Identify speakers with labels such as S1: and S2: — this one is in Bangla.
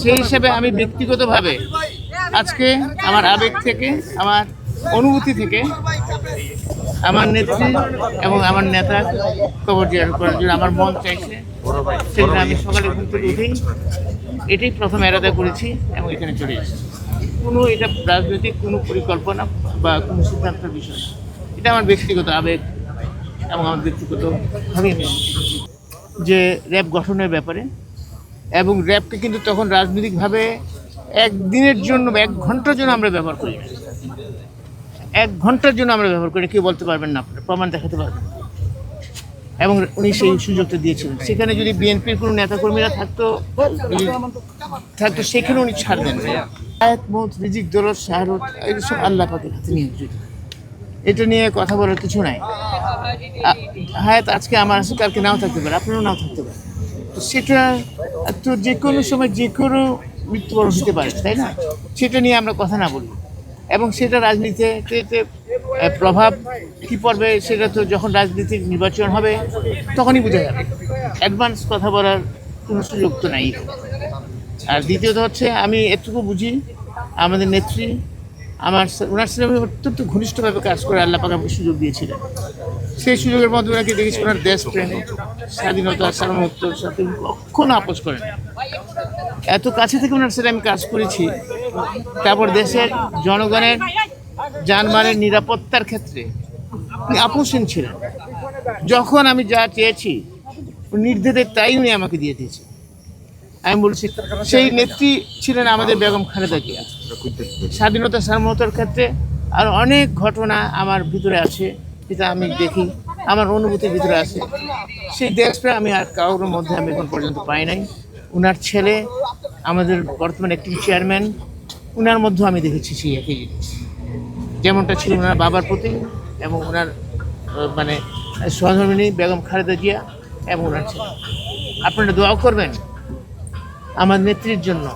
S1: সেই হিসেবে আমি ব্যক্তিগতভাবে আজকে আমার আবেগ থেকে, আমার অনুভূতি থেকে আমার নেত্রী এবং আমার নেতা কবর জিয়ারত করার জন্য আমার মন চাইছে। সেদিন আমি সকালে ঘুম থেকে উঠেই এটাই প্রথম এরাদা করেছি এবং এখানে চলে এসেছি। এটা রাজনৈতিক কোনো পরিকল্পনা বা কোনো সিদ্ধান্তের বিষয় না। এটা আমার ব্যক্তিগত আবেগ এবং আমার ব্যক্তিগতভাবে যে র্যাব গঠনের ব্যাপারে, এবং র্যাবকে কিন্তু তখন রাজনৈতিকভাবে একদিনের জন্য বা 1 ঘন্টার জন্য আমরা ব্যবহার করি না। 1 ঘন্টার জন্য আমরা ব্যবহার করি, কেউ বলতে পারবেন না, আপনারা প্রমাণ দেখাতে পারবেন। এবং উনি সেই সুযোগটা দিয়েছিলেন। সেখানে যদি বিএনপির কোনো নেতাকর্মীরা থাকতো সেখানে উনি ছাড় দেন। হায়াত মৌত রিজিক দৌলত শাহরুত এগুলো সব আল্লাহ পাকের হাতে নিয়ে, এটা নিয়ে কথা বলার কিছু নাই। হায়াত আজকে আমার আছে, কালকে নাও থাকতে পারে, আপনারও নাও থাকতে পারে। তো সেটা তো যে কোনো সময় যে কোনো মৃত্যুবরণ হতে পারে, তাই না? সেটা নিয়ে আমরা কথা না বলি, এবং সেটা রাজনীতিতে প্রভাব কী পড়বে সেটা তো যখন রাজনীতির নির্বাচন হবে তখনই বোঝা যাবে। অ্যাডভান্স কথা বলার কোনো সুযোগ তো নাই। আর দ্বিতীয়ত হচ্ছে, আমি এটুকু বুঝি, আমাদের নেত্রী ওনার সাথে আমি অত্যন্ত ঘনিষ্ঠভাবে কাজ করে আল্লাহ পাক আমাকে সুযোগ দিয়েছিলেন। সেই সুযোগের মধ্যে ওনাকে দেখেছি ওনার দেশপ্রেম, স্বাধীনতা, সার্বভৌমত্বের সাথে কখনো আপোষ করেন। এত কাছে থেকে ওনার সাথে আমি কাজ করেছি। তারপর দেশের জনগণের জানমালের নিরাপত্তার ক্ষেত্রে উনি আপোষহীন ছিলেন। যখন আমি যা চেয়েছি নির্দ্বিধায় তাই উনি আমাকে দিয়ে দিয়েছে। আমি বলছি, সেই নেত্রী ছিলেন আমাদের বেগম খালেদা জিয়া। স্বাধীনতা সার্বভৌমত্বের ক্ষেত্রে আর অনেক ঘটনা আমার ভিতরে আছে, যেটা আমি দেখি, আমার অনুভূতির ভিতরে আছে। সেই দেশপ্রেম আমি আর কারোর মধ্যে আমি এখন পর্যন্ত পাই নাই। ওনার ছেলে আমাদের বর্তমান অ্যাক্টিং চেয়ারম্যান, ওনার মধ্যেও আমি দেখেছি সেই একই জিনিস, যেমনটা ছিল ওনার বাবার প্রতি এবং ওনার মানে সহধর্মিণী বেগম খালেদা জিয়া এবং ওনার ছেলে। আপনারা দোয়া করবেন আমার নেত্রীর জন্য।